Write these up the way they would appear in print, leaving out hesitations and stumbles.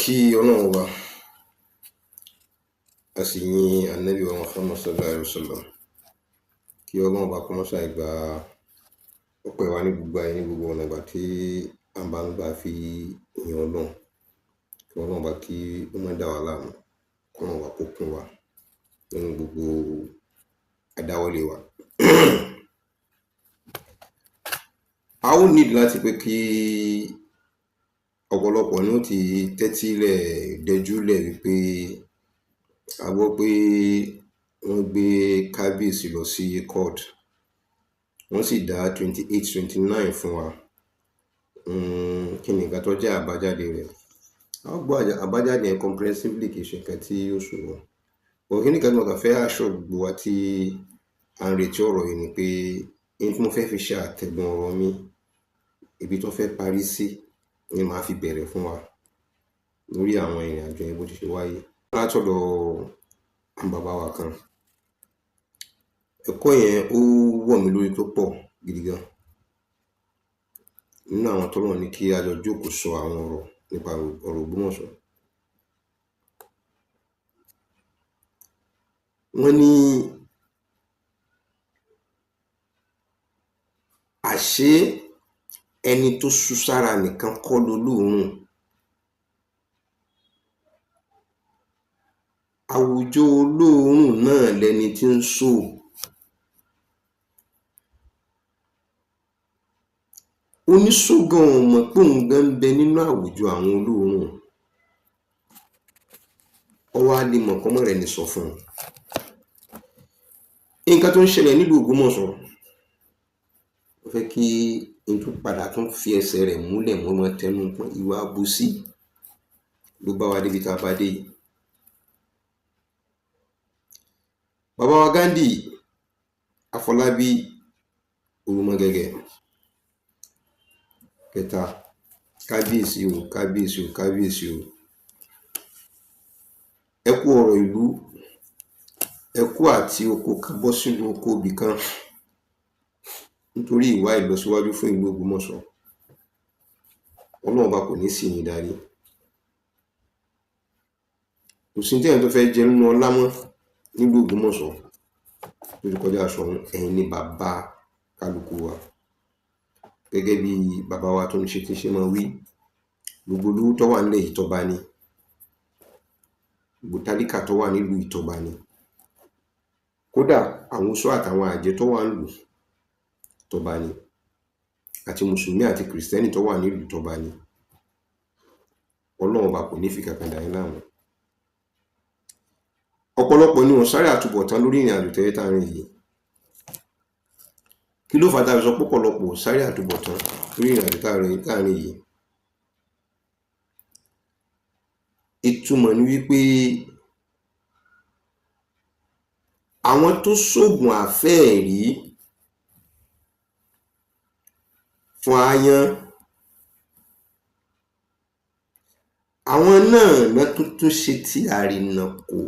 kí Ọlọ́run wa a sì yin Ànábì wa Muhammad sallallahu alaihi wasallam kí Ọlọ́run bá kó má ṣàì gba ọpẹ́ wa ní gbogbo ayé ní gbogbo ọ̀nà ìgbà tí a bá ń gbà fi yin Ọlọ́run kí Ọlọ́run bá kí ó má dà wá láàmú kí Ọlọ́run bá kó kún wa nínú gbogbo àdáwọ́lé wa. A ó need láti pé kí ọ̀pọ̀lọpọ̀ ní ó ti tẹ́tílẹ̀ dẹjúlẹ̀ wípé a gbọ́ pé wọ́n gbé kábíyèsí lọ sí court wọ́n sì dá 28-29 fún wa. Kí ni nǹkan tó jẹ́ àbájáde rẹ̀? A ó gbọ́ àbájáde yẹn comprehensively, kì í ṣe nǹkan tí ó ṣòro. But kí ni nǹkan tí mo kàn fẹ́ aṣọ gbogbo wa tí à ń retí ọ̀rọ̀ yìí ni pé ní tí mo fẹ́ fi ṣe àtẹ̀gùn ọ̀rọ̀ mi, ibi tó fẹ́ parí sí ni màá fi bẹ̀rẹ̀ fún wa lórí àwọn ìrìn àjò yẹn bó ti ṣe wáyé. Látọ̀dọ̀ àwọn bàbá wa kan, ẹ̀kọ́ yẹn ó wọ̀ mí lórí tó pọ̀ gidi gan. Nínú àwọn tọ́lọ́run ní kí a jọ jókòó sọ àwọn ọ̀rọ̀ nípa ọ̀rọ̀ Ògbómọ̀ṣọ́. Wọ́n ní àṣé ẹni tó sú sára nìkan kọ́ lolóòórùn. Àwùjọ olóòórùn náà lẹni tí ń sò. Oníṣògàn ò mọ̀ pé òun gan ń bẹ nínú àwùjọ àwọn olóòórùn. Ọwọ́ á lè mọ̀ kọ́mọ́ rẹ̀ ní sọ fún un. Nǹkan tó ń ṣẹlẹ̀ nílùú Ògbómọ̀ṣọ́, ó fẹ́ kí n tún padà tún fi ẹsẹ̀ rẹ̀ múlẹ̀ mọ́ ọmọ tẹnu pọ́n ìwà àbòsí ló bá wa débi tá a bá dé. Bàbá wa Ghandi Afọlábí Olúmọgẹ́gẹ́ kẹta, kábíyèsí o, kábíyèsí o, kábíyèsí o. Ẹ kú ọ̀rọ̀ ìlú, ẹ kú àti oko kan bọ́ sínú oko ibì kan nítorí ìwà ìlọsíwájú fún ìlú Ògbómọ̀ṣọ́. Ọlọ́run bá kò ní sí yín darí. Kò sí téèyàn tó fẹ́ jẹ nínú ọlá mọ́ nílùú Ògbómọ̀ṣọ́ tó ti kọjá aṣọ ọ̀hún. Ẹ̀yin ni bàbá kálukú wa. Gẹ́gẹ́ bí bàbá wa tó ń ṣe tí ṣe máa wí, gbogbo olówó tó wà nílẹ̀ yìí tọ́ba ni, gbogbo tálíkà tó wà nílùú ìtọ́ba ni, kódà àwọn oṣó àtàwọn àjẹ́ tó wà nílùú tọ́ba ni, àti mùsùlùmí àti kìrìsìtẹ́nì tó wà nílùú tọ́ba ni. Ọlọ́run bá kò ní fi kankan dà yín láàmú. Ọ̀pọ̀lọpọ̀ ni wọ́n sáré àtúbọ̀tán lórí ìrìn àjò tẹ́lẹ̀ táàrin yìí. Kí ló fà tá a sọ pé ọ̀pọ̀lọpọ̀ sáré àtúbọ̀tán lórí ìrìn àjò táàrin yìí? Ìtumọ̀ ni wípé àwọn tó ṣoògùn àfẹ́ẹ̀rí fún aáyán, àwọn náà tún ṣe tí àrìnàkò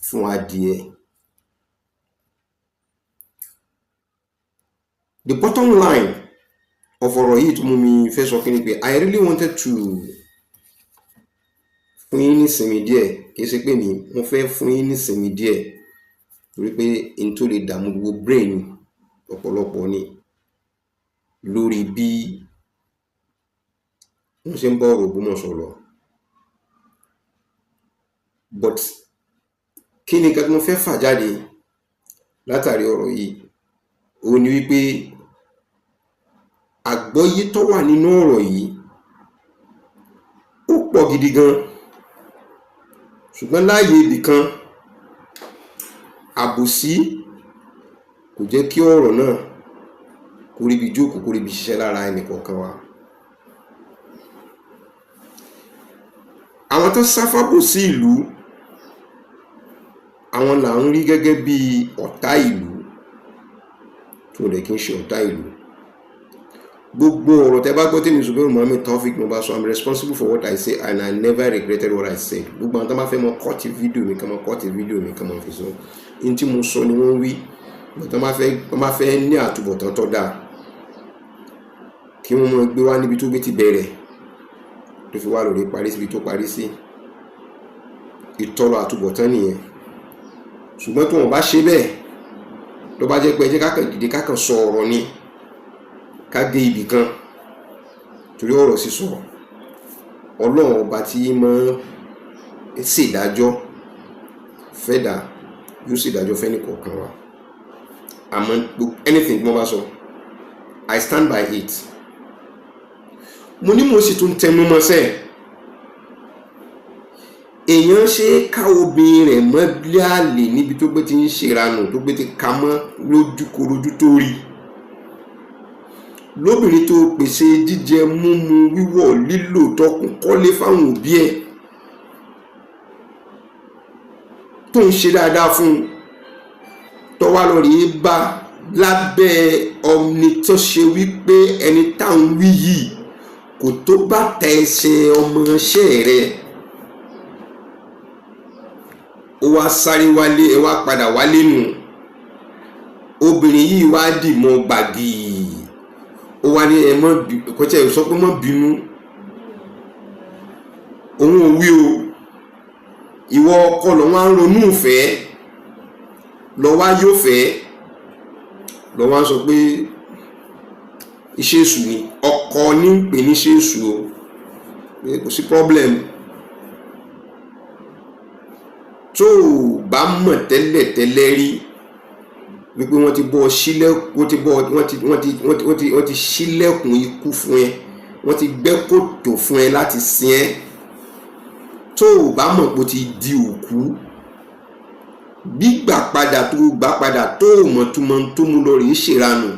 fún adìẹ. The bottom line of ọ̀rọ̀ yìí tó mú mi fẹ́ sọ kí ni pé I really wanted to fún yín ní ìsinmi díẹ̀, kì í ṣe pé mo fẹ́ fún yín ní ìsinmi díẹ̀ torí pé n tó lè dààmú gbogbo brain ọ̀pọ̀lọpọ̀ ni lórí bí wọ́n ṣe ń bá ọ̀rọ̀ Ògbómọ̀ṣọ́ lọ. But kí ni nǹkan tí mo fẹ́ fà jáde látàrí ọ̀rọ̀ yìí? Òun ni wípé àgbọ́yé tó wà nínú ọ̀rọ̀ yìí ó pọ̀ gidi gan, ṣùgbọ́n láàyè ibì kan àbòsí kò jẹ́ kí ọ̀rọ̀ náà kó ríbi jókòó, kó ríbi ṣiṣẹ́ lára ẹnì kọ̀ọ̀kan wa. Àwọn tó sáfábò sí ìlú, àwọn là ń rí gẹ́gẹ́ bí ọ̀tá ìlú tó lè kí ń ṣe ọ̀tá ìlú. Gbogbo ọ̀rọ̀ tẹ́ bá gbọ́ tèmi Zubairu Muhammed Taofeek mo bá sọ, I'm responsible for what I say and I never regretted what I said. Gbogbo àwọn tó bá fẹ́ mọ kọ́ọ̀tì fídíò mi kan mọ kọ́ọ̀tì fídíò mi kan mọ fi sọ. Ní tí mo sọ ni wọ́n wí. Tó bá fẹ́ ní àtúbọ̀tán tó dáa kí wọ́n mọ gbé wá níbi tó gbé ti bẹ̀rẹ̀. tó fi wá lórí parí síbi tó parí sí. Ìtọrọ àtúbọ̀tán nìyẹn. Ṣùgbọ́n tí wọ́n bá ṣe bẹ́ẹ̀, ló bá jẹ́ pé ẹ jẹ́ ká kàn dìde ká kàn sọ ọ̀rọ̀ ni, ká dé ibì kan, torí ọ̀rọ̀ sísọ Ọlọ́run ọba tí máa ń ṣèdájọ́ fẹ́dà yóò ṣèdájọ́ fẹ́ni kọ̀ọ̀kan wa. Àmọ́ anything tí wọ́n bá sọ, I stand by it. Mo ní mo sì tún tẹnu mọ́ sẹ́ẹ̀. Èèyàn ṣe ká obìnrin rẹ̀ mọ́ bí àlè níbi tó gbé ti ń ṣèranù, tó gbé ti ka mọ́ lójúkorojú tó rí. Lóbìnrin tó pèsè jíjẹ múmu wíwọ̀ lílò tọkùn kọ́lé fáwọn òbí ẹ̀, tó ń ṣe dáadáa fún un, tó wá lọ rèé bá lábẹ́ ọmọ tó ṣe wípé ẹni táwọn wí yìí kò tó bàtà ẹsẹ̀ ọmọọṣẹ́ rẹ̀. Ó wá sáré wálé, ẹ wá padà wálé nù. Obìnrin yìí wá dì mọ́ gbàgì. Ó wá ní ẹ mọ́ kọ́tẹ́ sọ pé mọ́ bínú. Òun ò wí o. Ìwọ ọkọ lọ wá ń ronú ìfẹ́, lọ wá yóò fẹ́, lọ wá sọ pé iṣẹ́ èṣù ni. Ọkọ ní ń pè ní iṣẹ́ èṣù o. Kò sí problem. Tó o bá mọ̀ tẹ́lẹ̀ rí wípé wọ́n ti bọ́ wọ́n ti ṣílẹ̀kùn ikú fún ẹ, wọ́n ti gbẹ́ kòtò fún ẹ láti sin ẹ́. Tó o bá mọ̀ pé o ti di òkú, gbígbà padà tó gbà padà tó o mọ̀ tó mú lọ rí ṣèranù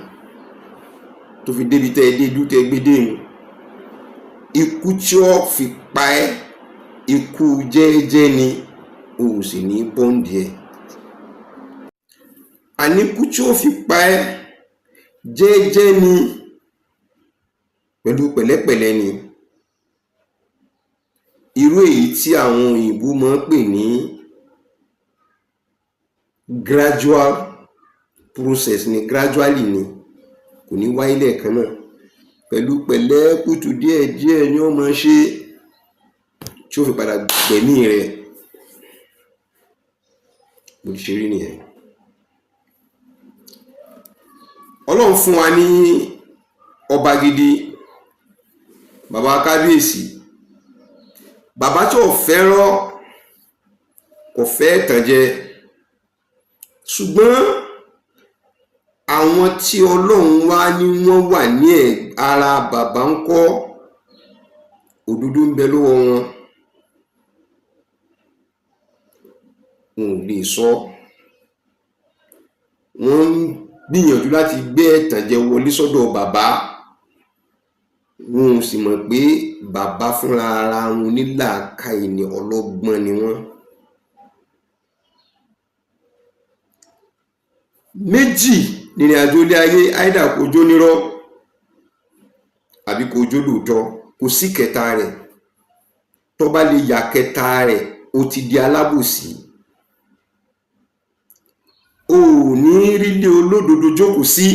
tó fi débi tẹ́ ẹ dé dú tẹ́ gbé déhùn. Ikú tí ó fi pa ẹ́, ikú jẹ́ẹ́jẹ́ ni, o sì ní bọ́ǹdì ẹ̀. Àníkú tí ó fi pa ẹ́ jẹ́ẹ́jẹ́ ni, pẹ̀lú pẹ̀lẹ́pẹ̀lẹ́ ni. Irú èyí tí àwọn òyìnbó máa ń pè ní gradual process ni, gradually ni, kò ní wáyé lẹ́ẹ̀kan náà. Pẹ̀lú pẹ̀lẹ́ kùtù díẹ̀ ni ó máa ṣe tí ó fi padà gbẹ̀mí rẹ̀. Bó ti ṣe rí nìyẹn. Ọlọ́run fún wa ní ọba gidi, bàbá kábíyèsí, bàbá tí ò fẹ́ràn, kò fẹ́ ìtànjẹ. Ṣùgbọ́n àwọn tí Ọlọ́run wá ní wọ́n wà ní ara bàbá ń kọ́, òdodo ń bẹ lọ́wọ́ wọn. Wọn ò lè sọ. Wọ́n ń gbìyànjú láti gbé ìtànjẹ wọlé sọ́dọ̀ bàbá. Wọn ò sì mọ̀ pé bàbá fúnra ara wọn onílàákàyè ni, ọlọ́gbọ́n ni wọ́n. Méjì nìrìn àjò ilé ayé, àìdá kò jó nírọ́ àbí kò jó lóòótọ́, kò sí kẹta rẹ̀. Tó bá lè yà kẹta rẹ̀, ó ti di alábòsí. O ò ní rí ilé olódodo jókòó sí.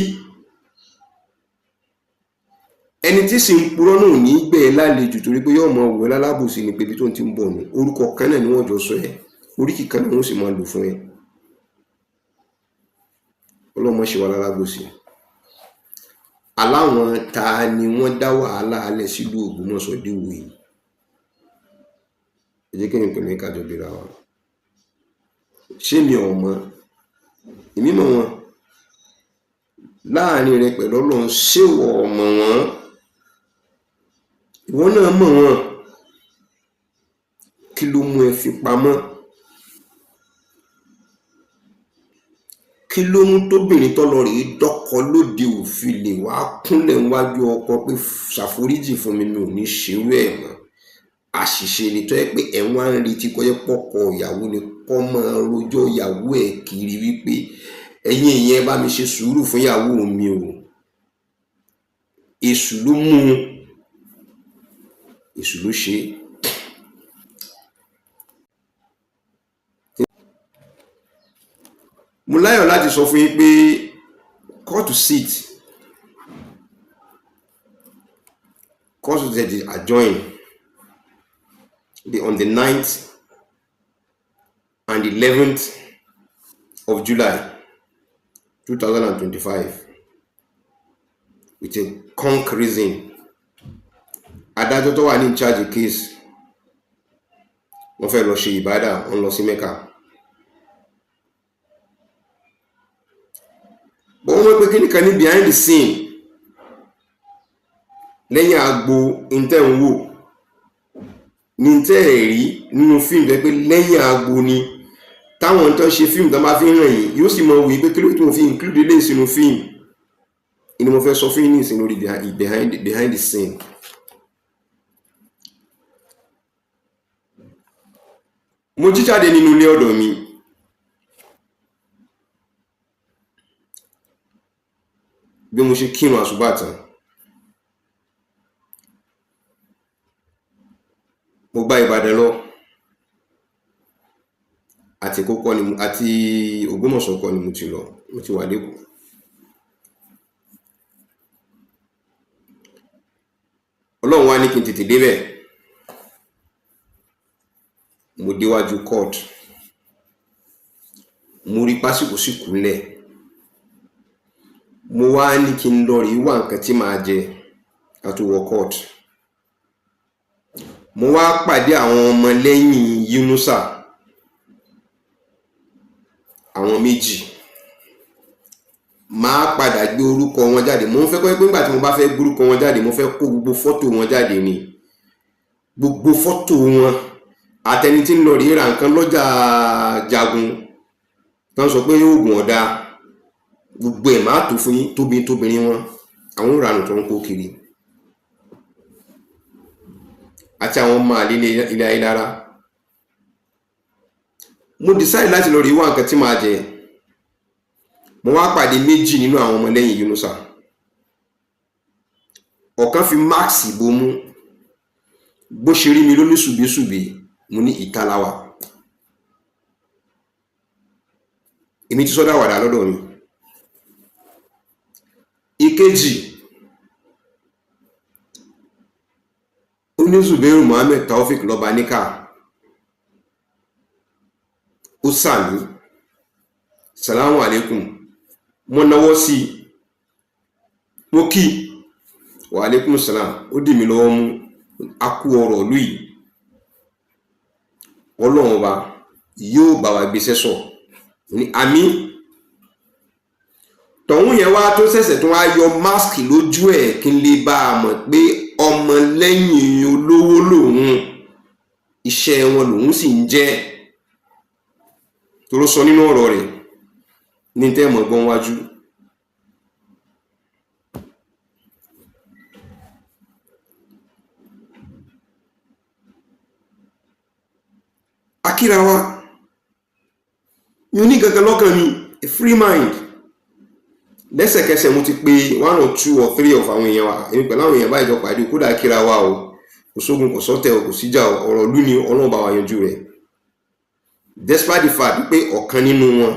Ẹni tí sì ń purọ́ náà ní gbẹ̀ ẹ́ lálejò torí pé yóò mọ òwe lálábòsí ni pé ibi tó ń ti ń bọ̀ ni. Orúkọ kan náà ni wọ́n jọ sọ ẹ́, oríkì kan náà wọ́n sì máa lò fún ẹ. Ọlọ́mọ ṣe wà lálábòsí. Aláwọn ta ni wọ́n dá wàhálà alẹ́ sílùú Ògbómọ̀ṣọ́ déwò yìí. Ẹ jẹ́ kí n pẹ̀lú kájọ bèèrè wa. Ṣé mi ò mọ̀? Èmi mọ̀ wọn. Láàrin rẹ pẹ̀lú Ọlọ́run, ṣé wọ̀ mọ̀ wọ́n? Ìwọ náà mọ̀ wọ́n. Kí ló mú ẹ fi pamọ́? Kí ló mú tóbìnrin tó lọ rèé dọ́kọ lóde òfin lè wá kúnlẹ̀ níwájú ọkọ pé ṣàforíjì fún mi, mi ò ní ṣerú ẹ̀ mọ́? Àṣìṣe ni tó yẹ pé ẹ̀ wá ń retí kó yẹ pọ́kọ ìyàwó ni kó máa rojọ́ ìyàwó ẹ̀ kiri wípé ẹ̀yin ìyẹn bá mi ṣe sùúrù fún ìyàwó mi o. Èṣù ló mú un, èṣù ló ṣe. Mo láyọ̀ láti sọ fún yín pé court to sit, court to adjourn. on the 9th and 11th of July 2025 with a conk reason. Adájọ́ tó wà ní charge case wọ́n fẹ́ lọ ṣe ìbádà, wọ́n lọ sí Mẹ́kà. Bọ́n wọ́n pé kíní kan ní behind the scene lẹ́yìn agbo intẹ́ ń wò ní tẹ́ rí nínú fíìmù tẹ́ pé lẹ́yìn agbo ni táwọn tó ṣe fíìmù tó bá fi hàn yìí yóò sì mọ wí pé kí ló tó fi include ilé ìsinú fíìmù. Ni mo fẹ́ sọ fún yín ní ìsìn lórí behind the scene. Mo jí jáde nínú ilé ọ̀dọ̀ mi. Bí mo ṣe kírun àsùbá tán, mo bá Ìbàdàn lọ àti kókó ni àti Ògbómọ̀ṣọ́ kọ́ ni mo ti lọ, mo ti wà lÉkòó. Ọlọ́run wá ní kí n tètè débẹ̀. Mo déwájú court, mo rí pásìkò sí kúnlẹ̀. Mo wá ní kí n lọ rí wá nǹkan tí màá jẹ ká tó wọ court. Mo wá pàdé àwọn ọmọ lẹ́yìn Yunusa, àwọn méjì. Màá padà gbé orúkọ wọn jáde. Mo fẹ́ kọ́ pé nígbà tí mo bá fẹ́ gbé orúkọ wọn jáde, mo fẹ́ kó gbogbo fọ́tò wọn jáde ni. Gbogbo fọ́tò wọn àtẹni tí ń lọ rí ra nǹkan lọ́jà Jagun tán sọ pé oògùn ọ̀dà, gbogbo ẹ̀ máa tó fún yín, tóbìnrin wọn, àwọn ìranù tó ń kó kiri àti àwọn ọmọ àlè ilé ayélujára. Mo decide láti lọ rí wá nǹkan tí màá jẹ. Mo wá pàdé méjì nínú àwọn ọmọ lẹ́yìn Yunusa. Ọ̀kan fi máàkì bomú, bó ṣe rí mi ló ní ṣùgbẹ́ṣùgbẹ́, mo ní ìtaláwà. Èmi ti sọ́dá wàdà lọ́dọ̀ mi. Ìkejì, ó ní Zubairu Muhammed Taofik lọ́ba níkà. Ó sàmì, salamu alaikum. Mo náwó sí, mo kí, wa alaikum salam. Ó dì mí lọ́wọ́ mú, a kú ọ̀rọ̀ lú yìí. Ọlọ́run ọba yóò bá wa gbé sẹ́sọ̀ ní àmín. Tọ̀hún yẹn wá tó ṣẹ̀ṣẹ̀ tó wá yọ máàkì lójú ẹ̀ kí n lè bá a mọ̀ pé ọmọ lẹ́yìn olówó lòun, iṣẹ́ wọn lòun sì ń jẹ́. Tó ló sọ nínú ọ̀rọ̀ rẹ̀ ní tẹ́ẹ̀mọ̀ gbọ́n wájú. Akíra wa, mi ò ní gangan lọ́kàn mi, a free mind. Lẹ́sẹ̀kẹsẹ̀ mo ti pè 1 or 2 or 3 of àwọn èèyàn wa, èmi pẹ̀lú àwọn èèyàn báyìí jọ pàdé, kódà akíra wa o, kò sógun kò sọ́tẹ̀ o, kò síjà o, ọ̀rọ̀ lú ni Ọlọ́run bá wa yanjú rẹ̀. Despite the fact pé ọ̀kan nínú wọn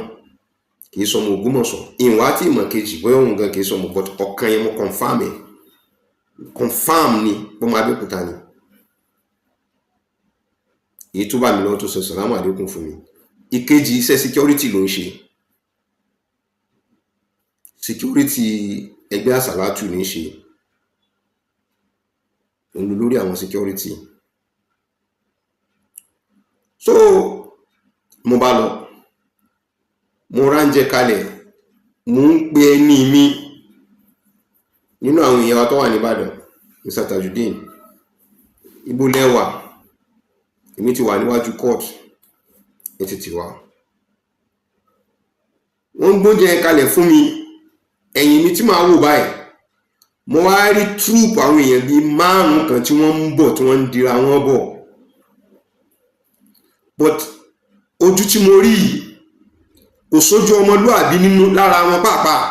kì í sọmọ Ògbómọ̀ṣọ́, ìwà tí ìmọ̀ kejì bóyá òun gan kì í sọmọ, but ọ̀kan yẹn mo confirm ni bó máa Abẹ́òkúta ni. Èyí tó bá mi lọ́wọ́ tó sọ sàlámù àlékún fún mi. Ìkejì iṣẹ́ security ló ń ṣe. Security ẹgbẹ́ àsàlátù ní ṣe. Òun lórí àwọn security. So mo bá lọ, mo ránjẹ kalẹ̀, mo ń pe ẹni mi nínú àwọn èèyàn wa tó wà ní Ìbàdàn, Mr. Tajudeen, ibo lẹ́wà, èmi ti wà níwájú court, ètì ti wà. Wọ́n gbóúnjẹ kalẹ̀ fún mi, ẹ̀yìn mi tí màá wò báyìí, mo wá rí troop àwọn èèyàn bíi 5 kan tí wọ́n ń bọ̀, tí wọ́n ń dira wọn bọ̀. But ojú tí mo rí yìí kò sójú ọmọlúàbí nínú lára wọn pàápàá,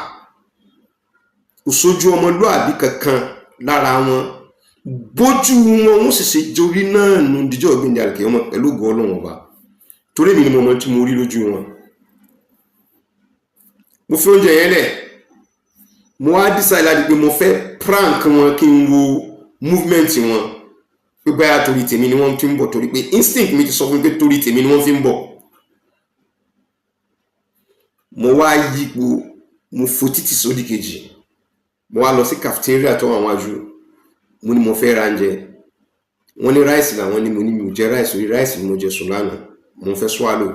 kò sójú ọmọlúàbí kankan lára wọn. Bójú wọn sì ṣe jorí náà nù díjọ́ ọ̀gbìn àlùkè ọmọ pẹ̀lú ògo Ọlọ́run ọba, torí èmi ni mo mọ̀ tí mo rí lójú wọn. Mo fi oúnjẹ yẹn lẹ̀, mo wá decide láti pé mo fẹ́ prank wọn kí n wo movement wọn. pé báyà torí tèmi ni wọ́n fi ń bọ̀, torí pé instinct mi ti sọ fún mi pé torí tèmi ni wọ́n fi ń bọ̀. Mo wá yípo, mo fo títì sódì kejì, mo wá lọ sí cafeteria tó wà wájú, mo ní mo fẹ́ ra oúnjẹ. Wọ́n ní ráìsì làwọn ní, mo ní mi ò jẹ ráìsì, orí ráìsì ni mo jẹ sùn lánàá, mo fẹ́ swallow.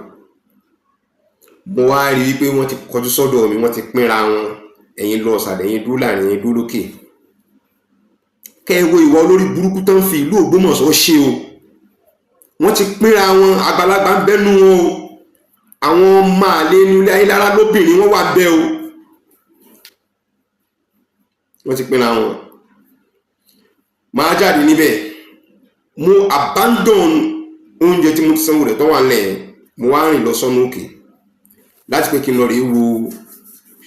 Mo wá rí wípé wọ́n ti kọjú sọ́dọ̀ mi, wọ́n ti pínra wọn, ẹ̀yin lọ ọ̀sàdẹ̀, ẹ̀yin dúró láàrin, ẹ̀yin dúró lókè. Kẹ́ẹ̀wò ìwọ olórí burúkú tán fi ìlú Ògbómọ̀ṣọ́ ṣe o. Wọ́n ti pínra wọn, àgbàlagbà ń bẹ́nu wọn o. Àwọn ọmọ àlè inú ilé Ayélára lóbìnrin wọ́n wà bẹ́ o. Wọ́n ti pínra wọn. Máa jáde níbẹ̀, mo abandon oúnjẹ tí mo ti sanwó rẹ̀ tó wà nílẹ̀, mo wá rìn lọ sọ́nà òkè láti pé kí n lọ rí wo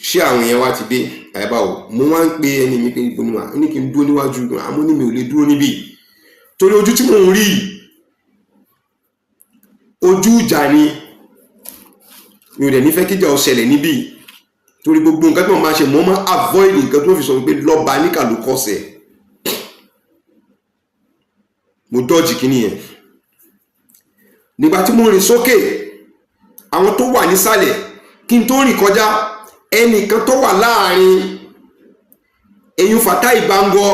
ṣé àwọn èèyàn wá ti dé àyíbá o. Mo wá ń pe ẹni mi pé ibo ni wà, ní kí n dúró níwájú, àmọ́ ní mi ò lè dúró níbí torí ojú tí mò ń rí ojú ìjà ni. Mi ò dẹ̀ nífẹ̀ẹ́ kíjà ó ṣẹlẹ̀ níbí torí gbogbo nǹkan tí mo máa ṣe, mo máa avoid nǹkan tó fi sọ pé lọ́ba níkà ló kọ́sẹ̀. Mo dọ́jì kíní yẹn. Nígbà tí mo rìn sókè, àwọn tó wà nísàlẹ̀, kí n tó rìn kọjá, ẹnìkan tó wà láàrin eyín Fatai Bangor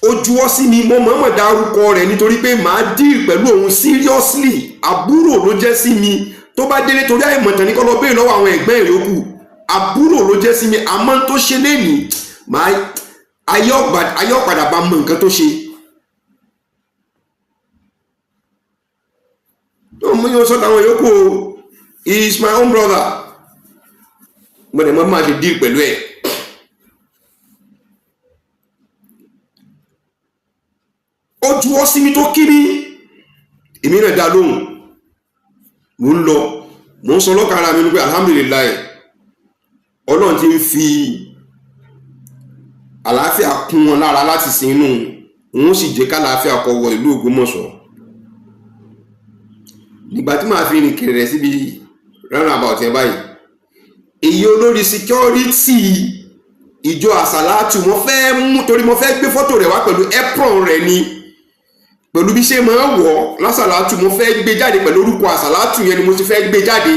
ó juwọ́ sí mi, mo mọ̀ọ́mọ̀ dárúkọ rẹ̀ nítorí pé màá deal pẹ̀lú òun seriously. Àbúrò ló jẹ́ sí mi, tó bá délé torí àìmọ̀tàn ní kọ́ lọ béèrè lọ́wọ́ àwọn ẹ̀gbẹ́ ìyókù. Àbúrò ló jẹ́ sí mi, àmọ́ tó ṣe lénìí ayé ọ̀padà bá mọ nǹkan tó ṣe. Mo yóò sọ́tà àwọn ìyókù, he is my own brother. Mo dẹ̀ mọ́ máa ṣe deal pẹ̀lú ẹ̀. Ó juwọ́ sí mi tó kí mi, èmi náà dá lóhùn. Mo ń lọ, mo ń sọ lọ́kàn ara mi ní pé alhamdulilayi, Ọlọ́run ti ń fi àlàáfíà kún wọn lára láti sin inú, òun sì jẹ́ kálàáfíà kó wọ ìlú Ògbómọ̀ṣọ́. Nígbà tí màá fi rìn kiri rẹ̀ síbi roundabout yẹn báyìí, èyí olórí security ìjọ àsàlátù mo fẹ́ mú, torí mo fẹ́ gbé fọ́tò rẹ̀ wá pẹ̀lú apron rẹ̀ ni, pẹ̀lú bí ṣe máa wọ̀ lásàlátù, mo fẹ́ gbé jáde pẹ̀lú orúkọ àsàlátù yẹn ni mo ti fẹ́ gbé jáde.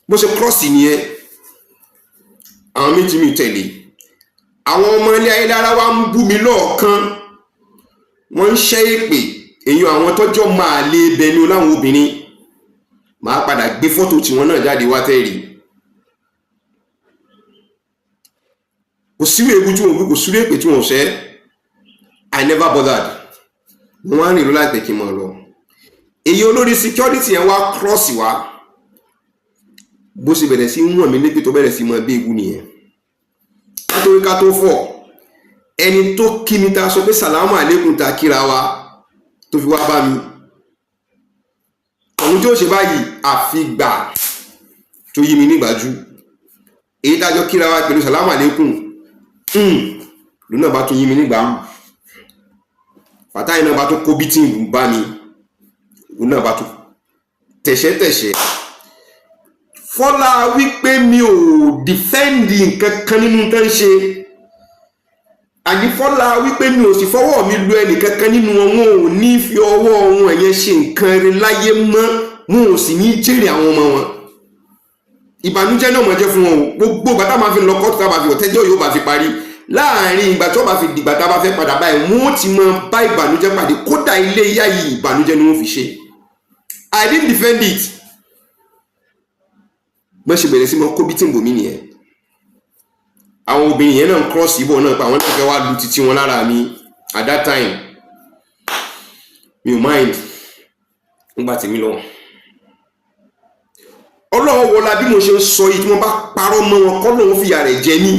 Bó ṣe cross nìyẹn, àwọn méjì mi tẹ̀lé. Àwọn ọmọ ilé Ayélára wá ń bú mi lọ́ọ̀kan, wọ́n ń ṣẹ́ èpè, èyí àwọn tọ́jọ́ máa lé bẹnu láwọn obìnrin. Màá padà gbé fọ́tò tí wọ́n náà jáde wá tẹ́rì. Kò síwé ewu tí wọ́n gbé, kò síwé èpè tí wọ́n ṣẹ́. I never bothered. Wọ́n wá rìn lọ láìpẹ́ kí n máa lọ. Èyí olórí security yẹn wá cross wá. Bó ṣe bẹ̀rẹ̀ sí wọ̀n mi lépè tó bẹ̀rẹ̀ sí máa bí ewu nìyẹn. Nítorí ká tó fọ̀, ẹni tó kí mi ta sọ pé sàlámù àlékún ta kíra wa tó fi wá bá mi. Òun tí ó ṣe báyìí àfigbà tó yí mi nígbàjú. Èyí tájọ́ kíra wa pẹ̀lú sàlámù àlékún, lónà bá tún yí mi nígbàmù. Fatai náà bá tún kó bítìn bá mi, òun náà bá tún tẹ̀ṣẹ̀tẹ̀ṣẹ̀. Fọ́lá wípé mi ò dìfẹ́ǹdì nǹkan kan nínú tán ṣe. Àní Fọ́lá wípé mi ò sì fọwọ́ mi lu ẹnì kankan nínú wọn, wọn ò ní fi ọwọ́ wọn ẹ̀yẹn ṣe nǹkan rẹ̀ láyé mọ́, wọn ò sì ní jèrè àwọn ọmọ wọn. Ìbànújẹ́ náà mọ̀ jẹ́ fún wọn o. Gbogbo ìgbà tá máa fi lọ kọ́tù tá bá fi ọ̀tẹ́jọ́ yóò bá fi parí. Láàárín ìgbà tí wọ́n bá fi dìgbà tá bá fẹ́ padà báyìí, wọ́n ti mọ bá ìbànújẹ́ pàdé. Kódà ilé ìyá yìí ìbànújẹ́ ni wọ́n fi ṣe. I didn't defend it. Bọ́n ṣe bẹ̀rẹ̀ sí mọ́ kó bí tí ń bò mí nìyẹn. Àwọn obìnrin yẹn náà ń cross ìbò náà pa àwọn náà fẹ́ wá lu títí wọn lára mi at that time. Mi ò mind. Nígbà tí mi lọ. Ọlọ́run wọlá bí mo ṣe ń sọ yìí tí wọ́n bá parọ́ mọ́ wọn kọ́ lóun fìyà rẹ̀ jẹ mí.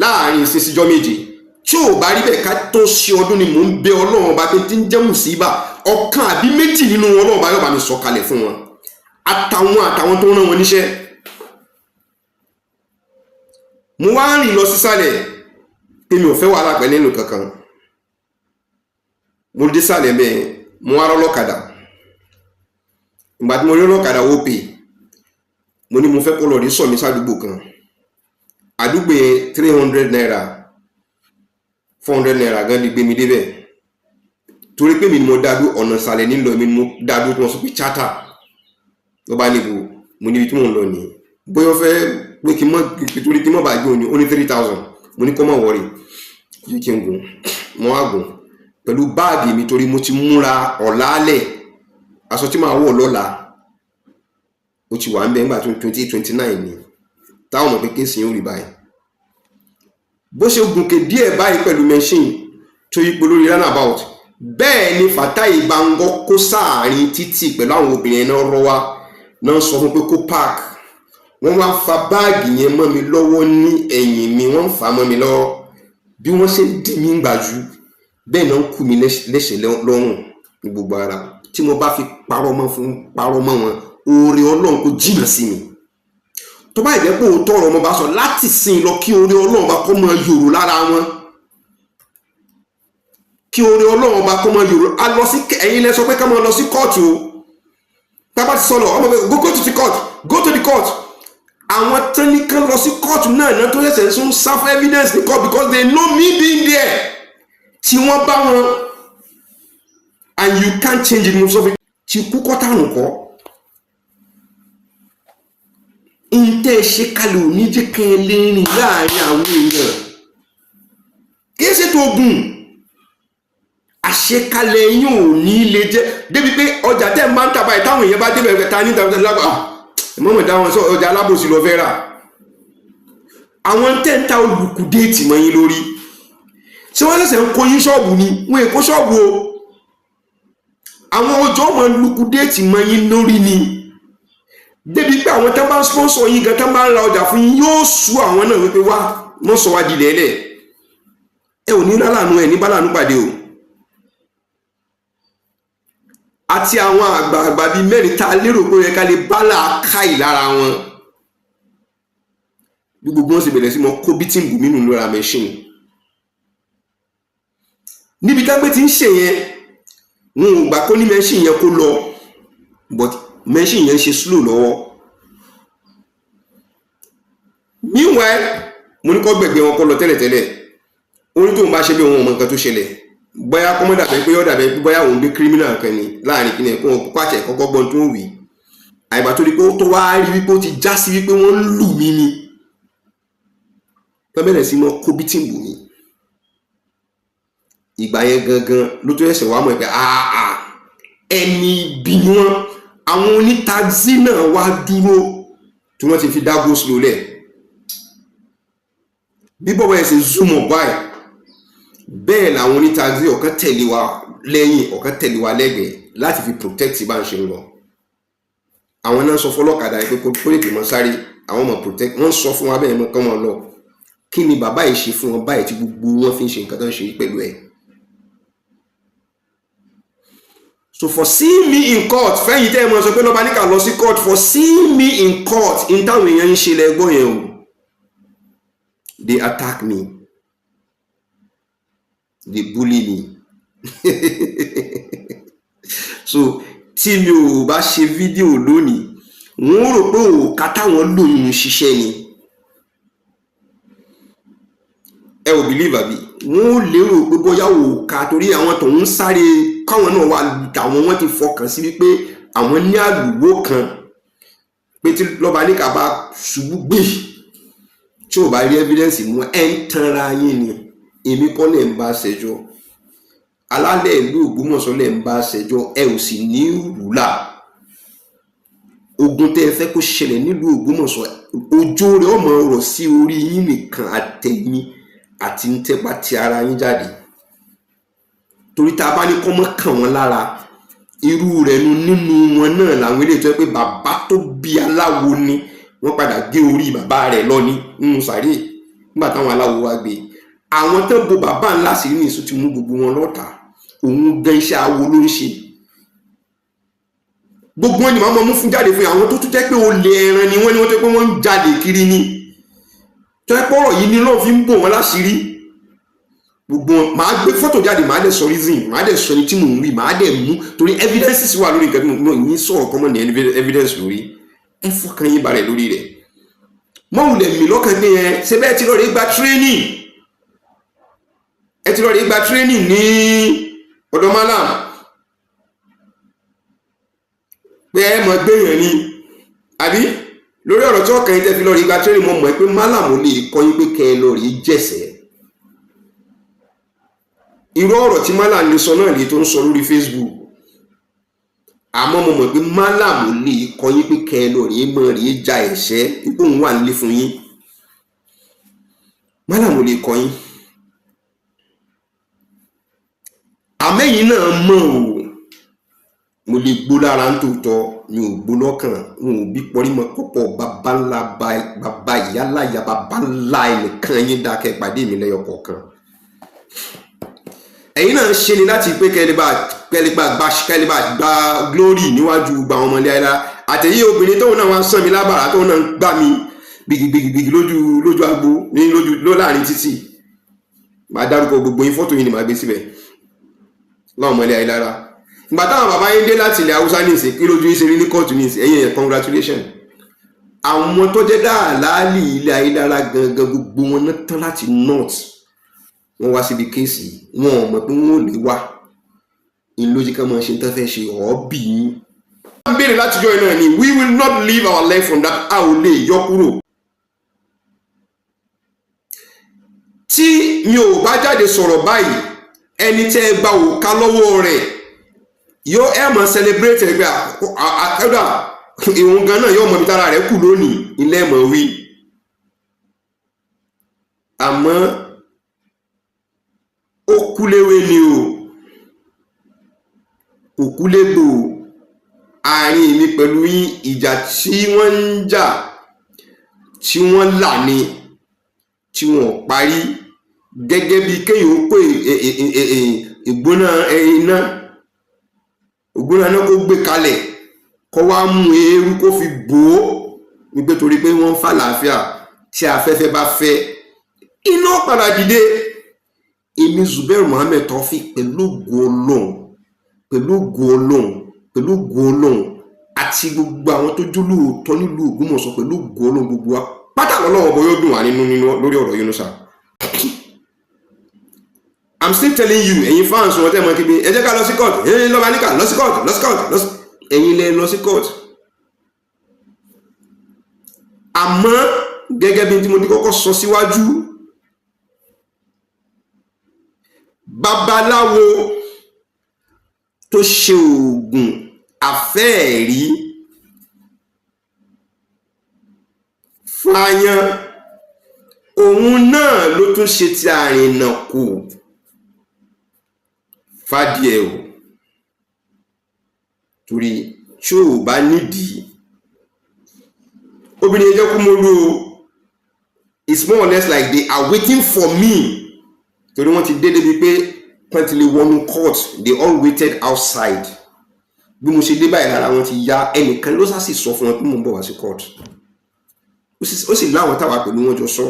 Láàárín ìsinsìjọ́ méje. Tí ò bá rí bẹ́ẹ̀ ká tó ṣe ọdún ni mò ń bẹ Ọlọ́run bá pé tí ń jẹ́ mùsíbà. Ọ̀kan àbí méjì nínú wọn Ọlọ́run bá yóò bá mi sọ kalẹ̀ fún wọn. Àtàwọn tó rán wọn níṣẹ́. Mo wá rìn lọ sísàlẹ̀ pé mi ò fẹ́ wàhálà pẹ̀lú ẹnu kankan. Mo dé sàlẹ̀ bẹ́ẹ̀, mo wá rọ́lọ́kadà. Ìgbà tí mo rí ọlọ́kadà ó pè, mo ní mo fẹ́ kó lọ rí sọ mi sádùúgbò kan. àdúgbò 300 naira 400 naira gan di gbé mi débẹ̀ torí pé mi ni mo dádú ọ̀nà ìsàlẹ̀ nílò mi ni mo dádú tí wọ́n sọ pé charter ló bá níbo mo níbi tí mò ń lọ ní bóyá fẹ́ pé kí n mọ̀ torí kí n mọ̀ bá gbé òní ó ní 3000 mo ní kó má wọrí kí n gùn mo wá gùn pẹ̀lú báàgì mi torí mo ti múra ọ̀làálẹ̀ aṣọ tí màá wọ̀ lọ́la ó ti wà ń bẹ nígbà tó 2029 ni táwọn ọmọ pé kéèsì yóò rí báyìí bó ṣe gùnkè díẹ̀ báyìí pẹ̀lú machine tó yípo lórí runabout bẹ́ẹ̀ ni Fatai Bangor kó sáàrin títì pẹ̀lú àwọn obìnrin náà rọ́ wá náà sọ fún pé kó park wọ́n wá fa báàgì yẹn mọ́ mi lọ́wọ́ ní ẹ̀yìn mi wọ́n fà mọ́ mi lọ́wọ́ bí wọ́n ṣe dì mí gbàjú bẹ́ẹ̀ náà ń kú mi lẹ́sẹ̀ lọ́rùn ní gbogbo ara tí mo bá fi parọ́ mọ́ wọn oore Ọlọ́run kó jìnnà sí mi tó bá jẹ́ pé òótọ́ ọ̀rọ̀ mo bá sọ láti sìn lọ kí oore Ọlọ́run bá kọ́ mọ́ yòrò lára wọn kí oore Ọlọ́run bá kọ́ mọ́ yòrò a lọ sí ẹ̀yin lẹ sọ pé ká mọ́ lọ sí kóòtù o tábà ti sọ̀rọ̀ ọmọ pé go to the court àwọn tán ní kán lọ sí kóòtù náà tó ṣẹ̀ṣẹ̀ ń sá fún evidence ní court because they know me being there tí wọ́n bá wọn and you can't change it mo sọ fún ti kú kọ́tàrùn kọ́ ntẹ́ ṣe kalẹ̀ òní jẹ́ kan lè rìn láàrin àwọn èèyàn kìí ṣe tó gùn àṣekalẹ̀ yín ò ní lè jẹ́ débi pé ọjà tẹ́ máa ń tàbá ẹ̀ táwọn èèyàn bá débẹ̀ rẹ̀ ta ní ìtàbí lágbà mọ́mọ̀ dáwọn sọ ọjà alábòsí lọ fẹ́ rà àwọn tẹ́ ń ta olùkùdéètì mọ́ yín lórí ṣé wọ́n ṣẹ̀ṣẹ̀ ń kó yín ṣọ́ọ̀bù ni wọ́n èkó ṣọ́ọ̀bù o àwọn ọjọ́ ọmọ olùkùdéètì mọ́ yín lórí ni débi pé àwọn tán bá ń sponsor yín gan tán bá ń ra ọjà fún yín yóò sú àwọn náà wípé wá wọ́n sọ wá dilẹ̀ ẹlẹ̀ ẹ ò ní lálàánú ẹ ní bálàánú pàdé o àti àwọn àgbààgbà bíi mẹ́rin tá a lérò pé ẹ ká lè bálà káì lára wọn bí gbogbo wọn sì bẹ̀rẹ̀ sí mọ kó bítí bù mí nù lóra machine níbi tágbé ti ń ṣe yẹn wọn ò gbà kó ní machine yẹn kó lọ but machine yẹn ṣe slow lọ́wọ́ meanwhile mo ní kó gbẹ̀gbẹ̀ wọn kó lọ tẹ́lẹ̀tẹ́lẹ̀ orí tó ń bá ṣe bí wọn mọ nǹkan tó ṣẹlẹ̀ bóyá kọ́mọ́ dàbẹ́ pé yọ́ dàbẹ́ pé bóyá òun gbé criminal kan ni láàrin kí ni ẹ̀kọ́ wọn pàṣẹ kọ́kọ́ gbọ́n tó ń wì àìbá tó rí pé ó tó wá rí wípé ó ti já sí wípé wọ́n ń lù mí ni wọ́n bẹ̀rẹ̀ sí mọ́ kó bí tí ń bù mí ìgbà yẹn gangan ló tó ẹsẹ̀ wá mọ̀ pé ẹni bí wọn àwọn onítaxi náà wá dúró tí wọ́n ti fi dá go slow lẹ̀ bí bọ́bọ́ ẹ̀ sì zoom up báyìí bẹ́ẹ̀ làwọn onítaxi ọ̀kan tẹ̀lé wa lẹ́yìn ọ̀kan tẹ̀lé wa lẹ́gbẹ̀ẹ́ láti fi protect bá ń ṣe ń lọ àwọn náà sọ fọlọ́kadà pé kó lè tèmọ́ sáré àwọn ọmọ protect wọ́n sọ fún wa bẹ́ẹ̀ mọ́ kán wọn lọ kí ni bàbá yìí ṣe fún wọn báyìí tí gbogbo wọn fi ń ṣe nǹkan tó ń ṣe pẹ̀lú ẹ̀. So for seeing me in court fẹ́yìn tẹ́ ẹ mọ̀ sọ pé lọ́ba níkà lọ sí court for seeing me in court in táwọn èèyàn ń ṣe lẹ́gbọ́n yẹn o they attack me they bully me so tí mi ò bá ṣe fídíò lónìí wọ́n rò pé òòkà táwọn lóyún ṣiṣẹ́ ni ẹ ò believe àbí wọ́n lérò pé bóyá òòkà torí àwọn tó ń sáré káwọn náà wà táwọn wọ́n ti fọkàn sí wípé àwọn ní àlùwò kan pé tí lọ́ba níkà bá ṣubú gbé tí ò bá rí evidence mú ẹ ń tanra yín ni èmi kọ́ lẹ̀ ń bá ṣẹjọ́ alálẹ̀ ìlú Ògbómọ̀ṣọ́ lẹ̀ ń bá ṣẹjọ́ ẹ ò sì ní rúlà ogun tẹ́ ẹ fẹ́ kó ṣẹlẹ̀ nílùú Ògbómọ̀ṣọ́ òjò rẹ̀ ọmọ ọ̀rọ̀ sí orí yín nìkan àtẹ̀yìn àti ń tẹ́pá ti ara yín jáde torí tá a bá ní kọ́ mọ́ kàn wọ́n lára irú rẹ̀ nínú wọn náà làwọn eléyìí tó yẹ pé bàbá tó bí aláwo ni wọ́n padà gé orí bàbá rẹ̀ lọ ní nínú sàárè nígbà táwọn aláwo wá gbé àwọn tó bo bàbá ńlá sí ní ìsú ti mú gbogbo wọn lọ́tà òun gan iṣẹ́ awo ló ń ṣe gbogbo wọn ni màá mú fún jáde fún àwọn tó tún jẹ́ pé olè ẹran ni wọ́n ní wọ́n tó pé wọ́n ń jáde kiri ni tó yẹ pọ́rọ̀ yìí ni lọ́ọ̀ fi ń bò wọ́n láṣìírí gbogbo wọn màá gbé fọ́tò jáde màá dẹ̀ sọ reason màá dẹ̀ sọ ẹni tí mò ń rí màá dẹ̀ mú torí evidence wà lórí nǹkan tí mo ní sọ̀rọ̀ kọ́mọ̀ ní evidence lórí ẹ fọkàn yín balẹ̀ lórí rẹ̀ mọ́ wulẹ̀ mí lọ́kàn pé ẹ ṣe bẹ́ẹ̀ ti lọ rí gba training ẹ ti lọ rí gba training ní ọ̀dọ̀ malam pé ẹ mọ̀ gbéyàn ni àbí lórí ọ̀rọ̀ tí ọkàn yín tẹ́ fi lọ rí gba training mọ̀ mọ̀ pé malam ò lè kọ́ yín pé kẹ́ ẹ lọ rí jẹ̀sẹ̀ irú ọ̀rọ̀ tí malam lè sọ náà lè tó ń sọ lórí Facebook àmọ́ mo mọ̀ pé malam ò lè kọ́ yín pé kẹ́ ẹ lọ rí mọ̀ rí ja ẹ̀ṣẹ́ ipò òun wà nílé fún yín malam ò lè kọ́ yín àmẹ́yìn náà mọ̀ o mo lè gbó lára ń tòótọ́ mi ò gbó lọ́kàn n ò bí pọ́rí mọ́ pọ́pọ́ bàbá ńlá bàbá ìyáláyà bàbá ńlá ẹnìkan yín dákẹ́ pàdé mi lẹ́yọ kọ̀ọ̀kan ẹ̀yin náà ṣe ni láti pé kẹ́lẹ́bà gba glory níwájú gba àwọn ọmọlẹ́ ayélujára àtẹ̀yí obìnrin tóun náà wá sàn mí lábàrá tóun náà ń gbà mí gbìgbìgbìgbì lójú agbo ní láàrin títì màá dárúkọ gbogbo yín fọ́tò yín ni màá gbé síbẹ̀ láwọn ọmọlẹ́ ayélujára ìgbà táwọn bàbá yín dé láti ilẹ̀ haúsá ní ìsìn kí lójú yín ṣe rí ní kóòtù ní ìsìn ẹ̀yìn congratulation àwọn tó jẹ́ dáàláàlì ilẹ̀ ayélujára gangan gbogbo wọn náà tán láti north wọ́n wá síbi kéèsì wọn ò mọ̀ pé wọ́n ò lè wá ìlójú kan máa ṣe tán fẹ́ ṣe ọ̀ọ́bì yín. wọ́n béèrè látijọ́ iná ni we will not leave our life from that a ò lè yọ kúrò. tí mi ò bá jáde sọ̀rọ̀ báyìí ẹni tẹ́ ẹ gba òòká lọ́wọ́ rẹ̀ yóò ẹ̀ mọ̀ celebrate ẹgbẹ́ àkọ́dà ìhun gan náà yóò mọ̀ ibi tára rẹ̀ kù lónìí ilé ẹ̀mọ̀ wí. àmọ́ ó kúléwé ni o òkúlégbò àárín mi pẹ̀lú yín ìjà tí wọ́n ń jà tí wọ́n là ní tí wọ́n parí gẹ́gẹ́ bí kéèyàn ó pè ìgbóná náà kó gbé kalẹ̀ kó wá mú eérú kó fi bò ó wípé torí pé wọ́n ń fà láàfíà tí afẹ́fẹ́ bá fẹ́ iná padà dìde. Èmi Zubairu Mohammed Taofeek pẹ̀lú gòólóhùn àti gbogbo àwọn tó jólóòtọ́ nílùú Ògbómọ̀ṣọ́ pẹ̀lú gòólóhùn gbogbo wa pátá lọ́wọ́ bọ́ yóò dùn wá nínú lórí ọ̀rọ̀ Yunusa. I'm still telling you ẹ̀yin fans wọn tẹ́ mọ́ kí bí ẹ jẹ́ ká lọ sí court ẹ̀yin lọ́ba níkà lọ sí court ẹ̀yin lẹ́ lọ sí court. àmọ́ gẹ́gẹ́ bí tí mo ti kọ́kọ́ sọ síwájú babaláwo tó ṣe oògùn àfẹ́ẹ̀rí fàyàn òun náà ló tún ṣe ti àrìnà kù fàdíẹ o torí tí ò bá nídìí obìnrin ẹjọ́ kú mo lò it's more or less like they are waiting for me torí wọ́n ti dé débi pé wọ́n ti lè wọnú court they all waited outside bí mo ṣe dé báyìí lára wọn ti ya ẹnìkan ló sá sì sọ fún wọn pé mo ń bọ̀ wá sí court ó sì láwọn táwa pẹ̀lú wọn jọ sọ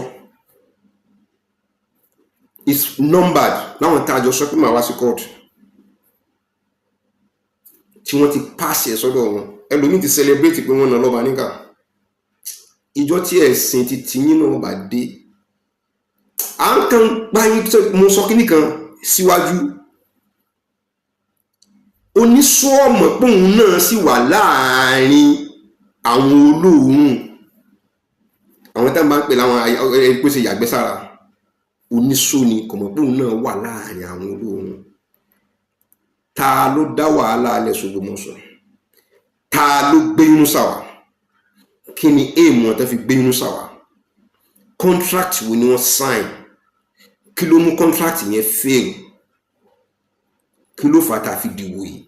it's numbered láwọn tá a jọ sọ pé màá wá sí court tí wọ́n ti pàṣẹ sọ́dọ̀ wọn ẹlòmíì ti celebrate pé wọ́n nà lọ́ba níkà ìjọ tí ẹ̀sìn ti tìyín náà bá dé à ń kàn báyìí mo sọ kíní kan síwájú oníṣọ́ọ̀mọ̀ pòun náà sì wà láàrin àwọn olóòórùn àwọn tá a bá ń pè láwọn ẹgbẹ́sẹ̀ yàgbẹ́ sára oníṣọ́ni kọ̀mọ̀ pòun náà wà láàrin àwọn olóòórùn ta ló dá wàhálà alẹ́ s'Ògbómọ̀ṣọ́ ta ló gbé Yunusa wá kí ni èèmọ̀ tó fi gbé Yunusa wá contract wo ni wọ́n sign kí ló mú contract yẹn fail kí ló fà tá a fi dìwò yìí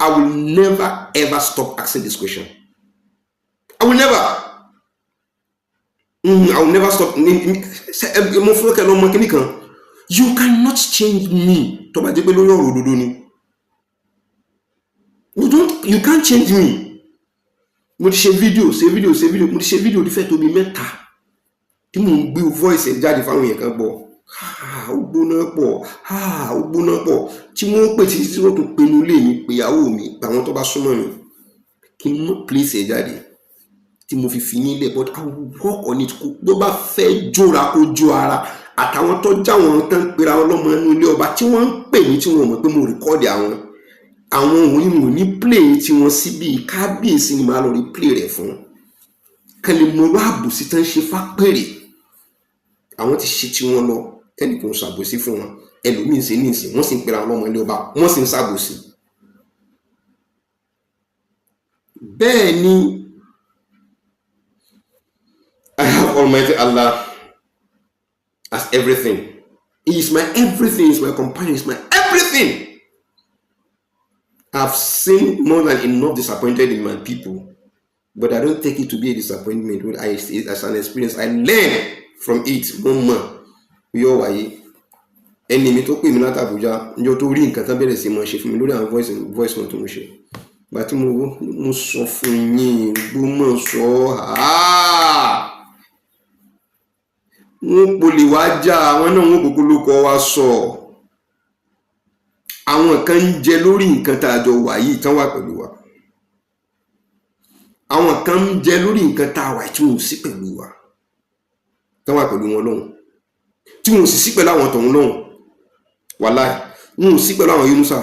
I will never ever stop asking this question. I will never stop. Mo fẹ́ kẹ́ lọ́mọ kíní kan you cannot change me tó bá jẹ́ pé lórí ọ̀rọ̀ òdodo ni you can't change me. Mo ti ṣe fídíò mo ti ṣe fídíò tí fẹ́ tó bí 3 tí mo ń gbé voice ẹ̀ jáde fáwọn èèyàn kan gbọ́ ó gbóná pọ̀ tí wọ́n pè tí wọ́n tún pinnu lé mi pé ìyàwó mi àwọn tó bá súnmọ́ mi kí n mú place ẹ̀ jáde tí mo fi nílẹ̀, but I will work on it. Bó bá fẹ́ jóra kó jó ara. Àtàwọn tó jáwọn tán pera wọn lọ́mọ inú ilé ọba tí wọ́n ń pè mí tí wọ́n mọ̀ pé mo rìkọ́ọ̀dì àwọn òun ìwò ní play tí wọ́n síbi kábíyèsí ni màá lọ rí play rẹ̀ fún. Kẹ́lẹ́ mo wá àbòsí tán ṣe fápèrè. Àwọn ti ṣe tí wọ́n lọ, ẹnìkan ṣàbòsí fún wọn, ẹlòmíín ṣe ní ìsìn, wọ́n sì ń pera wọn lọ́mọ ilé ọba, wọ́n sì ń ṣàbòsí. Bẹ́ẹ̀ ni I have Almighty Allah as everything. He is my everything, he is my companion, he is my everything. I've seen more than enough disappointed in my people, but I don't take it to be a disappointment. I see it as an experience. I learn from it. Mama, yo wáyé. Ẹni mi tó pè mí láti Abuja, njọ́ tó rí nǹkan tán bẹ̀rẹ̀ sí máa ṣe fún mi lórí àwọn voice note tó mo ṣe. Bá tí mo sọ fún yín, gbọ́mọ̀ sọ wọ́n polè wá já, àwọn náà wọ́n kúkú ló kọ́ wá sọ. Àwọn kan ń jẹ lórí nǹkan tá a jọ wà yìí tán wà pẹ̀lú wa. Àwọn kan ń jẹ lórí nǹkan tá a wà tí wọn ò sí pẹ̀lú wa tán wà pẹ̀lú wọn lọ́hùn, tí wọn ò sì sí pẹ̀lú àwọn tọ̀hún lọ́hùn. Wàláì wọn ò sí pẹ̀lú àwọn Yunusa,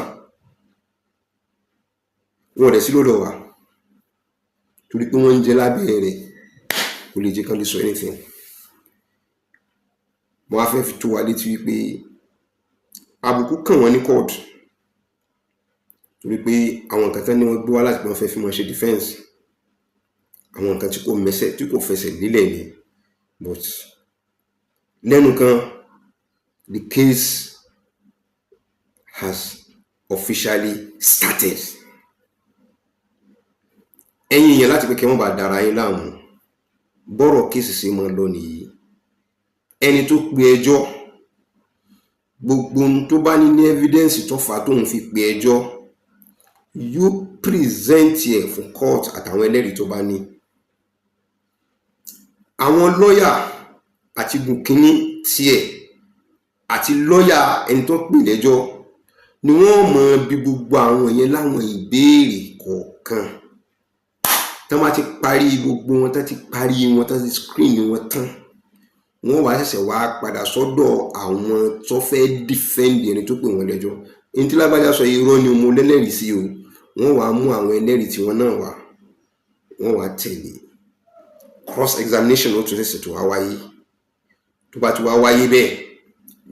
wọn ò dẹ̀ sí lọ́dọ̀ wa torí pé wọ́n ń jẹ lábẹ́ rẹ̀, kò lè jẹ́ kán lè sọ anything. Mo wá fẹ́ fi tó wa létí wípé àbùkù kàn wọ́n ní court torí pé àwọn nǹkan tán ni wọ́n gbé wá láti wọ́n fẹ́ fi mọ̀ ṣe defense, àwọn nǹkan tí kò fẹsẹ̀ lélẹ̀ ni. But lẹ́nu kan, the case has officially started. Ẹ̀yin yẹn láti pé kí wọ́n bá dára yín láàmú, bọ́rọ̀ kéèsì sí mọ́ lọ nìyí. Ẹni tó pe ẹjọ́, gbogbo ohun tó bá ní evidence tó fà á tóun fi pe ẹjọ́, you present ẹ̀ fún court àtàwọn ẹlẹ́rìí tó bá ní. Àwọn lọ́yà àti Bùkíní tiẹ̀ àti lọ́yà ẹni tó pè lẹ́jọ́ ni wọ́n mọ̀ bí gbogbo àwọn yẹn láwọn ìbéèrè kọ̀ọ̀kan. Tán bá ti parí gbogbo wọn, tán ti parí wọn, tán ti screen wọn tán, wọ́n wá ṣẹ̀ṣẹ̀ wá padà sọ́dọ̀ àwọn tó fẹ́ defend ẹni tó pè wọ́n lẹ́jọ́. Ẹni tí lágbájá sọ irọ́ ni mo lẹ́lẹ́rìí sí o, wọ́n wá mú àwọn ẹlẹ́rìí tí wọ́n náà wá, wọ́n wá tẹ̀lé. Cross examination ó tún ṣẹ̀ṣẹ̀ tó wá wáyé. Tó bá ti wá wáyé bẹ́ẹ̀,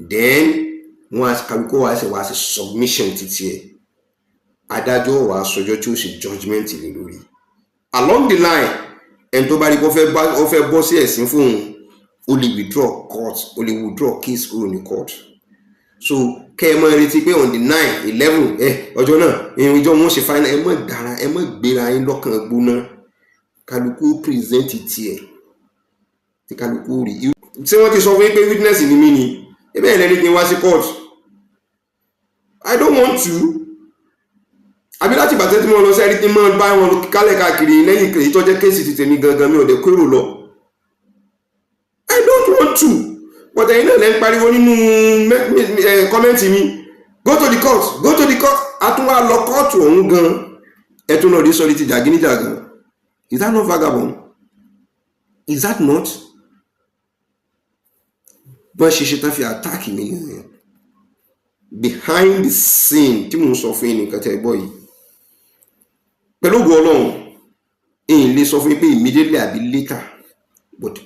then wọ́n kálukú wá ṣe wá sí submission títí ẹ̀. Adájọ́ wá sọjọ́ tí ó ṣe judgement lé lórí. Along the line, ẹni tó bá rí kó fẹ́ bọ́ sí ẹ̀sìn fún òun, ó lè withdraw court, ó lè withdraw case kúrò ní court. So kẹ́ ẹ máa retí pé on the 9, 11 ọjọ́ náà ìjọ wọn ṣe final, ẹ má dára, ẹ má gbéra yín lọ́kàn gbóná. Kálukú present tiẹ̀ tí kálukú rí. Ṣé wọ́n ti sọ fún yín pé witness ni mí ni? Ebe ẹ̀ lẹ́ni kí n wá sí court. I don't want to. Àbí láti bàtẹ́ tí mo lọ sí ẹ̀rí tí mo bá wọn kálẹ̀ káàkiri lẹ́yìn èyí tó jẹ́ kéèsì ti tèmi gangan, mi ò dẹ̀ kúrò lọ. I don't want to. But ẹ̀yin náà lẹ́ ń pariwo nínú kọ́mẹ́ǹtì mi, go to the court, go to the court. A tún wá lọ kóòtù ọ̀hún gan, ẹ tún lọ rí sọ́rí ti jàgínníjàgàn. Is that not vagabond? Is that not? Bọ́n ṣe tán fi attack mi nìyẹn. Behind the scene tí mo ń sọ fún yín nìkan tẹ́ gbọ́ yìí. Pẹ̀lú ògo Ọlọ́run, èyí lè sọ fún yín pé immediately àbí later, but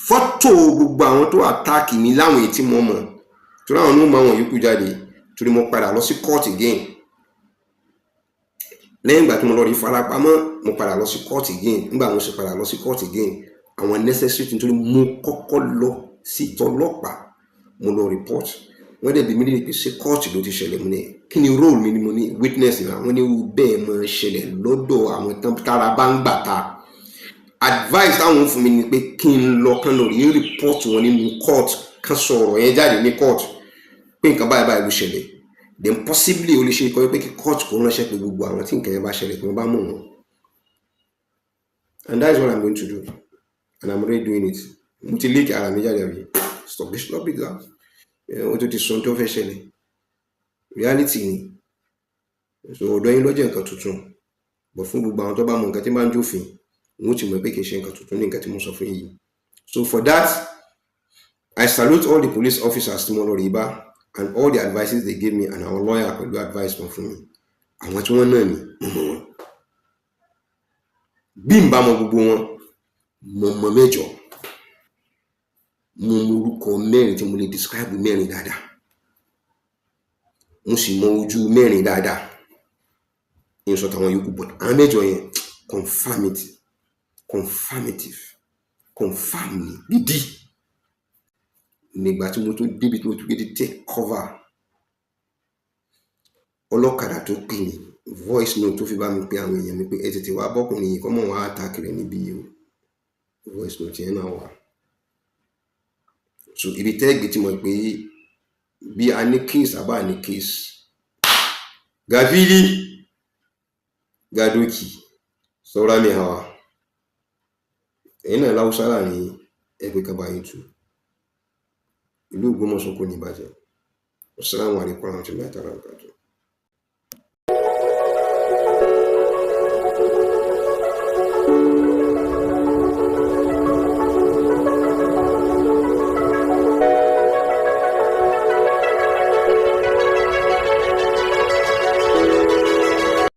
fọ́tò gbogbo àwọn tó attack mi láwọn èyí tí mo mọ̀, torí àwọn onímọ̀ àwọn yòókù jáde, torí mo padà lọ sí court again. Lẹ́yìn ìgbà tí mo lọ rí farapamọ́, mo padà lọ sí court again. Nígbà mo sì padà lọ sí court again, àwọn necessary nítorí mo kọ́kọ́ lọ sí ìtọ́lọ́pàá, mo lọ report. Wọ́n dẹ̀ bí mi lè pè ṣe court ló ti ṣẹlẹ̀ mu ní kí ni role mi ni mo ní witness ni àwọn ní bẹ́ẹ̀ máa ṣẹlẹ̀ lọ́dọ̀ àwọn tára bá ń gbà ta. Advice táwọn fún mi ni pé kí n lọ kán lọ rí report wọn nínú court, kán sọ̀rọ̀ yẹn jáde ní court pé nǹkan báyìí báyìí ló ṣẹlẹ̀. Then possibly o lè ṣe ikọ́ pé kí court kó ránṣẹ́ pé gbogbo àwọn tí nǹkan yẹn bá ṣẹlẹ̀ kí wọ́n bá mọ̀ wọn. And that is what I'm going to do, and I'm already doing it. Mo ti léèkì ara mi jáde àbí stop it down. Wọ́n tó ti sọ tó fẹ́ ṣẹlẹ̀, reality ni. So ọ̀dọ̀ yín lọ́jọ́ nǹkan tuntun, but fún gbogbo àwọn tó bá mọ nǹkan tí máa ń jófin, wọ́n ti mọ̀ pé kì í ṣe nǹkan tuntun ní nǹkan tí mo sọ fún yìí. So for that, I salute all the police officers tí mo lọ rí bá and all the advices they gave me and our lawyer pẹ̀lú advice wọn fún mi. Àwọn tí wọ́n náà ni mo mọ̀ wọn. Bí n bá mọ gbogbo wọn, mo mọ mẹ́jọ. Mo mọ orúkọ mẹ́rin tí mo lè describe mẹ́rin dáadáa. Mo sì mọ ojú mẹ́rin dáadáa. In sọ tàwọn yòókù but àwọn mẹ́jọ yẹn confirm ni gidi. Nígbà tí mo tún débi tí mo tún gbé take cover, ọlọ́kadà tó pè mí voice note tó fi bá mi pé àwọn èèyàn mi pé ẹ tètè wá bọ́kùnrin yìí kọ́ mọ̀ wá attack rẹ̀ níbí o. Voice note yẹn náà wà. So ibi tẹ́gbẹ̀ẹ́ tí mo pé bí a ní case àbá ní case, Gavili Gadoki sọ́ra mi hawa ẹ̀yin náà láwùsá láàrin ẹgbẹ́ kabayín tu ìlú Ògbómọ̀ṣọ́ kò ní bàjẹ́. Assalamu alaikum warahmatullahi wabarakatuh.